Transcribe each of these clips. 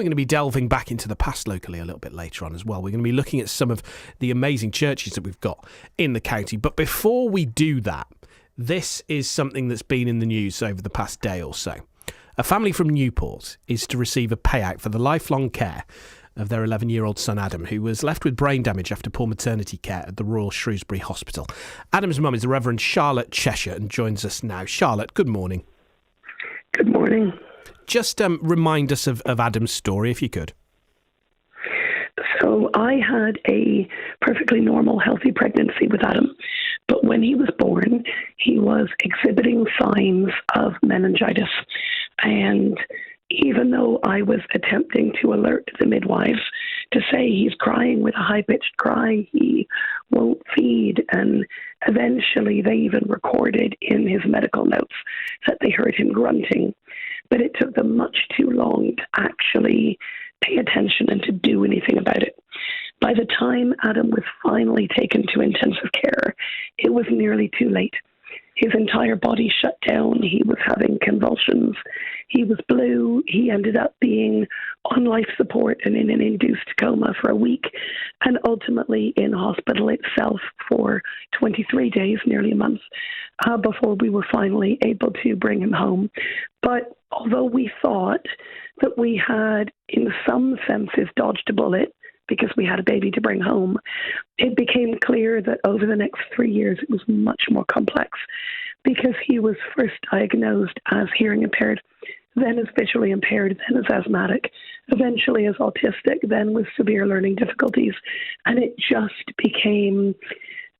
We're going to be delving back into the past locally a little bit later on as well. We're going to be looking at some of the amazing churches that we've got in the county. But before we do that, this is something that's been in the news over the past day or so. A family from Newport is to receive a payout for the lifelong care of their 11-year-old son Adam, who was left with brain damage after poor maternity care at the Royal Shrewsbury Hospital. Adam's mum is the Reverend Charlotte Cheshire and joins us now. Charlotte, good morning. Good morning. Just remind us of Adam's story, if you could. So I had a perfectly normal, healthy pregnancy with Adam. But when he was born, he was exhibiting signs of meningitis. And even though I was attempting to alert the midwives to say he's crying with a high-pitched cry, he won't feed, and eventually they even recorded in his medical notes that they heard him grunting. But it took them much too long to actually pay attention and to do anything about it. By the time Adam was finally taken to intensive care, it was nearly too late. His entire body shut down. He was having convulsions. He was blue. He ended up being on life support and in an induced coma for a week, and ultimately in hospital itself for 23 days, nearly a month, before we were finally able to bring him home. But although we thought that we had, in some senses, dodged a bullet, because we had a baby to bring home, it became clear that over the next 3 years it was much more complex, because he was first diagnosed as hearing impaired, then as visually impaired, then as asthmatic, eventually as autistic, then with severe learning difficulties. And it just became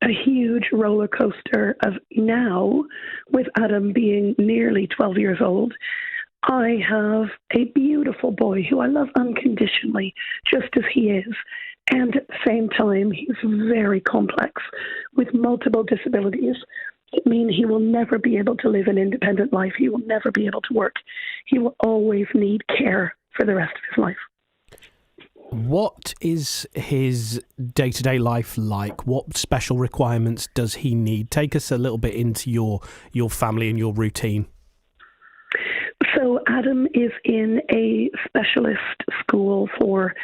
a huge roller coaster of now, with Adam being nearly 12 years old, I have a beautiful boy who I love unconditionally, just as he is. And at the same time, he's very complex with multiple disabilities. It means he will never be able to live an independent life. He will never be able to work. He will always need care for the rest of his life. What is his day-to-day life like? What special requirements does he need? Take us a little bit into your family and your routine. So Adam is in a specialist school for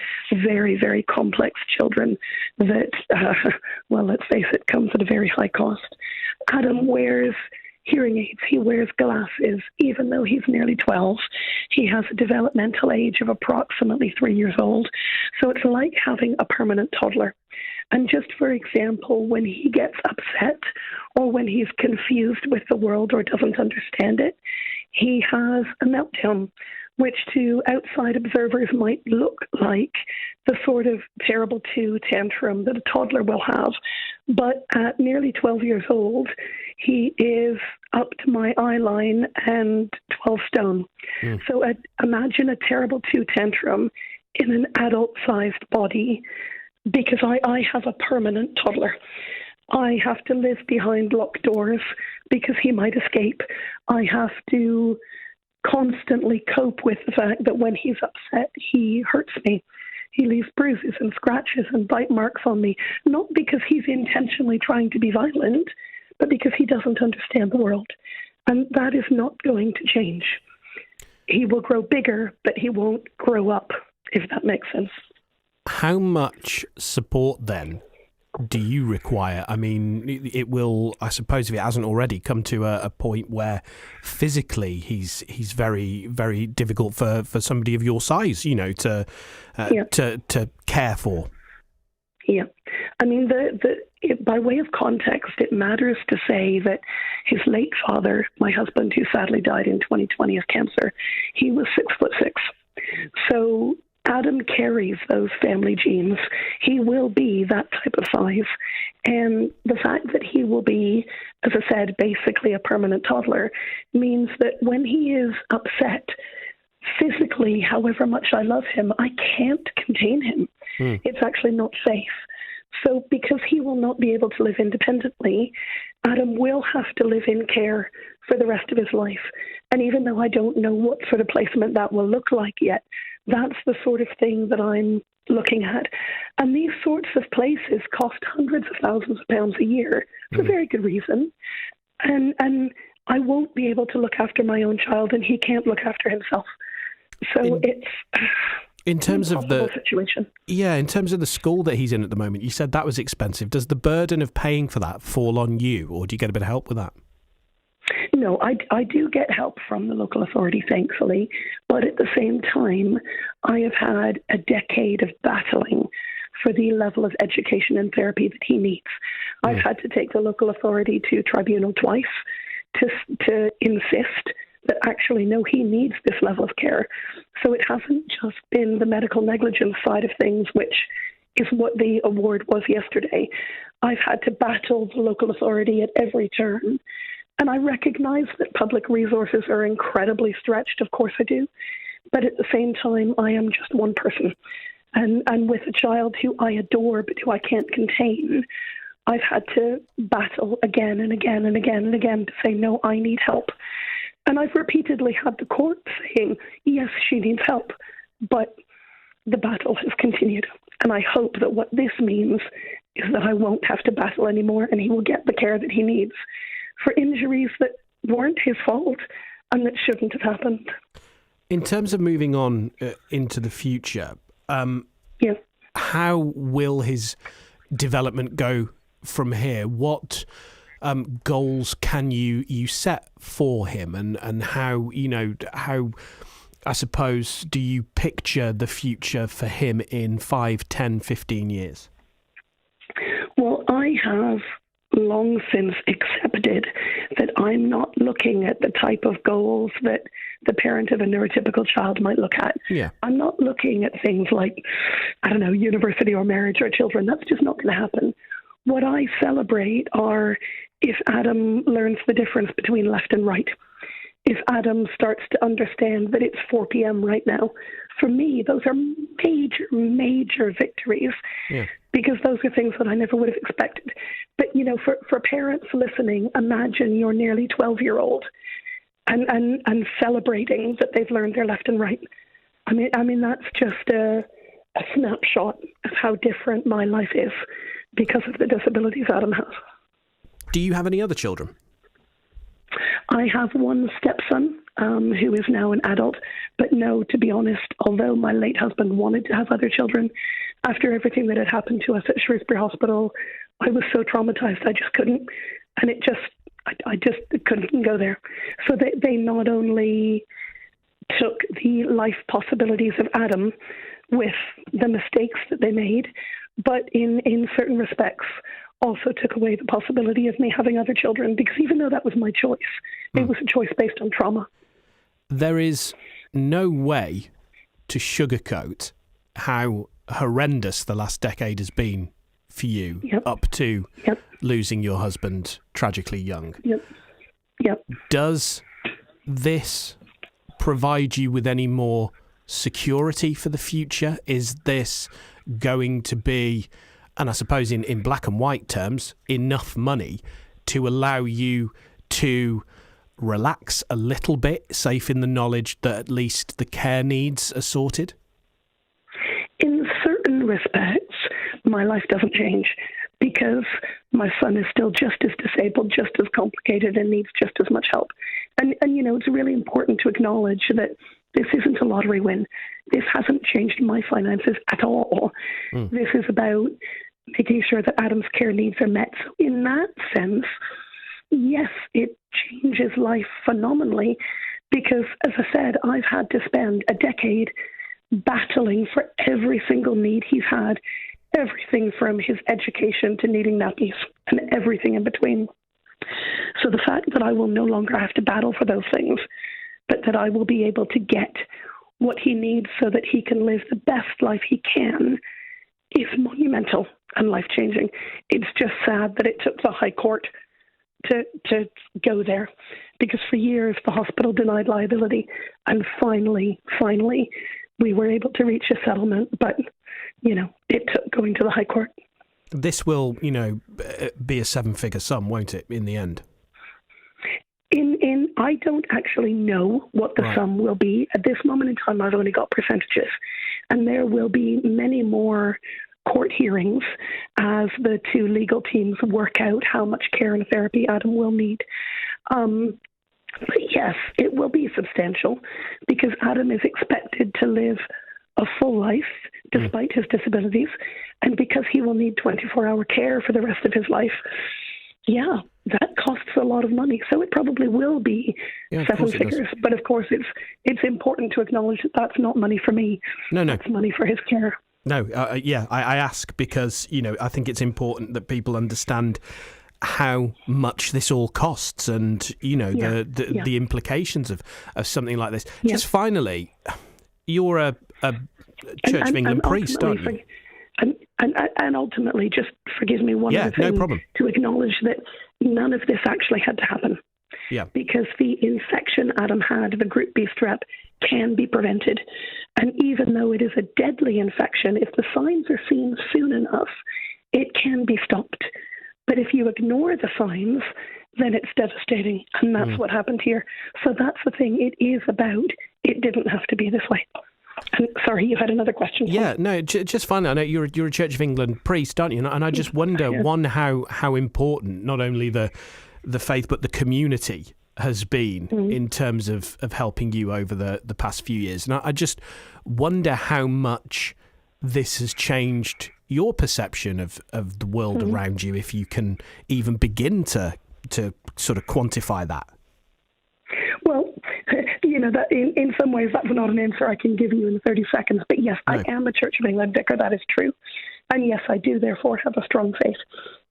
very, very complex children that, well, let's face it, comes at a very high cost. Adam wears hearing aids. He wears glasses. Even though he's nearly 12, he has a developmental age of approximately 3 years old. So it's like having a permanent toddler. And just for example, when he gets upset or when he's confused with the world or doesn't understand it, he has a meltdown, which to outside observers might look like the sort of terrible two tantrum that a toddler will have. But at nearly 12 years old, he is up to my eye line and 12 stone. So imagine a terrible two tantrum in an adult-sized body, because I have a permanent toddler. I have to live behind locked doors because he might escape. I have to constantly cope with the fact that when he's upset, he hurts me. He leaves bruises and scratches and bite marks on me, not because he's intentionally trying to be violent, but because he doesn't understand the world. And that is not going to change. He will grow bigger, but he won't grow up, if that makes sense. How much support then do you require? I mean, it will, I suppose, if it hasn't already, come to a point where physically he's very, very difficult for somebody of your size, you know, to care for. Yeah. I mean, by way of context, it matters to say that his late father, my husband, who sadly died in 2020 of cancer, he was 6'6". So Adam carries those family genes. He will be that type of size. And the fact that he will be, as I said, basically a permanent toddler means that when he is upset, physically, however much I love him, I can't contain him. It's actually not safe. So because he will not be able to live independently, Adam will have to live in care for the rest of his life. And even though I don't know what sort of placement that will look like yet, that's the sort of thing that I'm looking at. And these sorts of places cost hundreds of thousands of pounds a year for very good reason. And I won't be able to look after my own child, and he can't look after himself. So In terms of the situation. Yeah, in terms of the school that he's in at the moment, you said that was expensive. Does the burden of paying for that fall on you, or do you get a bit of help with that? No, I do get help from the local authority, thankfully. But at the same time, I have had a decade of battling for the level of education and therapy that he needs. I've had to take the local authority to tribunal twice to insist that actually, no, he needs this level of care. So it hasn't just been the medical negligence side of things, which is what the award was yesterday. I've had to battle the local authority at every turn. And I recognize that public resources are incredibly stretched. Of course I do. But at the same time, I am just one person. And with a child who I adore but who I can't contain, I've had to battle again and again and again and again to say, no, I need help. And I've repeatedly had the court saying, yes, she needs help. But the battle has continued. And I hope that what this means is that I won't have to battle anymore and he will get the care that he needs for injuries that weren't his fault and that shouldn't have happened. In terms of moving on into the future, how will his development go from here? What goals can you set for him, and how I suppose do you picture the future for him in 5, 10, 15 years? Well, I have long since accepted that I'm not looking at the type of goals that the parent of a neurotypical child might look at. Yeah. I'm not looking at things like, I don't know, university or marriage or children. That's just not going to happen. What I celebrate are if Adam learns the difference between left and right, if Adam starts to understand that it's 4 p.m. right now. For me, those are major, major victories, because those are things that I never would have expected. But, for parents listening, imagine your nearly 12-year-old and celebrating that they've learned their left and right. I mean that's just a snapshot of how different my life is because of the disabilities Adam has. Do you have any other children? I have one stepson who is now an adult. But no, to be honest, although my late husband wanted to have other children, after everything that had happened to us at Shrewsbury Hospital, I was so traumatized I just couldn't. And I just couldn't go there. So they not only took the life possibilities of Adam with the mistakes that they made, but in certain respects also took away the possibility of me having other children, because even though that was my choice, it was a choice based on trauma. There is no way to sugarcoat how horrendous the last decade has been for you, up to losing your husband tragically young. Does this provide you with any more security for the future? Is this going to be, and I suppose in black and white terms, enough money to allow you to relax a little bit, safe in the knowledge that at least the care needs are sorted? In certain respects, my life doesn't change, because my son is still just as disabled, just as complicated, and needs just as much help. And it's really important to acknowledge that this isn't a lottery win. This hasn't changed my finances at all. This is about making sure that Adam's care needs are met. So in that sense, yes, it changes life phenomenally, because, as I said, I've had to spend a decade battling for every single need he's had, everything from his education to needing nappies and everything in between. So the fact that I will no longer have to battle for those things, but that I will be able to get what he needs so that he can live the best life he can, is monumental and life-changing. It's just sad that it took the High Court to go there, because for years the hospital denied liability, and finally we were able to reach a settlement, but it took going to the High Court. This will be a 7-figure sum, won't it, in the end? I don't actually know what the sum will be. At this moment in time, I've only got percentages, and there will be many more court hearings as the two legal teams work out how much care and therapy Adam will need. But yes, it will be substantial, because Adam is expected to live a full life despite his disabilities, and because he will need 24-hour care for the rest of his life, yeah, that costs a lot of money. So it probably will be seven figures. But of course, it's important to acknowledge that that's not money for me. No. That's money for his care. No, I ask because, I think it's important that people understand how much this all costs and, the implications of something like this. Yeah. Just finally, you're a Church of England priest, aren't you? And ultimately, just forgive me one other thing, no problem. To acknowledge that none of this actually had to happen. Yeah. Because the infection Adam had, the Group B strep, can be prevented. And even though it is a deadly infection, if the signs are seen soon enough, it can be stopped. But if you ignore the signs, then it's devastating. And that's what happened here. So that's the thing. It is about, it didn't have to be this way. And sorry, you had another question. Yeah, no, just finally, I know you're a Church of England priest, aren't you? And I just wonder, one, how important not only the faith but the community has been in terms of helping you over the past few years. And I just wonder how much this has changed your perception of the world around you, if you can even begin to sort of quantify that. Well, that in some ways that's not an answer I can give you in 30 seconds. But yes, no. I am a Church of England vicar, that is true. And yes, I do therefore have a strong faith.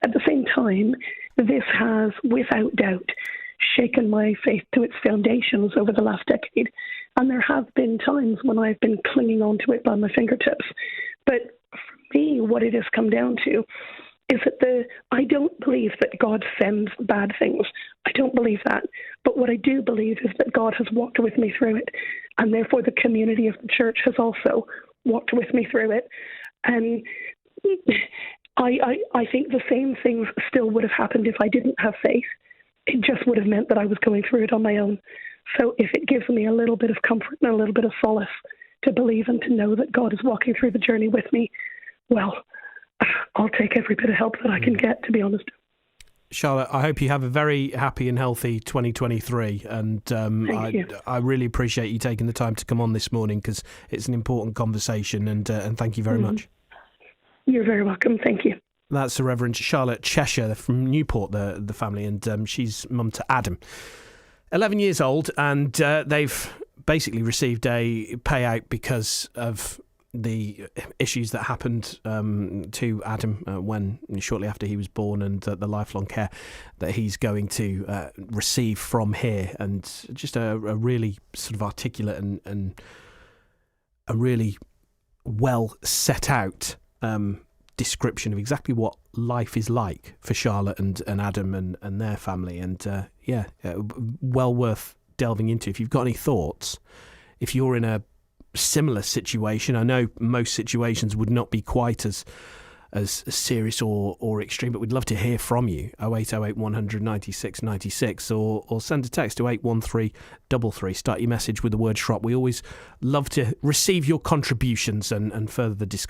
At the same time, this has, without doubt, shaken my faith to its foundations over the last decade. And there have been times when I've been clinging on to it by my fingertips. But for me, what it has come down to is that I don't believe that God sends bad things. I don't believe that. But what I do believe is that God has walked with me through it. And therefore the community of the church has also walked with me through it. And I think the same things still would have happened if I didn't have faith. It just would have meant that I was going through it on my own. So if it gives me a little bit of comfort and a little bit of solace to believe and to know that God is walking through the journey with me, well, I'll take every bit of help that I can get, to be honest. Charlotte, I hope you have a very happy and healthy 2023. And I really appreciate you taking the time to come on this morning, because it's an important conversation. And thank you very much. You're very welcome. Thank you. That's the Reverend Charlotte Cheshire from Newport, the family, and she's mum to Adam, 11 years old, and they've basically received a payout because of the issues that happened to Adam when shortly after he was born, and the lifelong care that he's going to receive from here. And just a really sort of articulate and a really well set out description of exactly what life is like for Charlotte and Adam and their family. And well worth delving into. If you've got any thoughts, if you're in a similar situation, I know most situations would not be quite as serious or extreme, but we'd love to hear from you. 0808 100 96 96, or send a text to 81333. Start your message with the word Shrop. We always love to receive your contributions and further the discussion.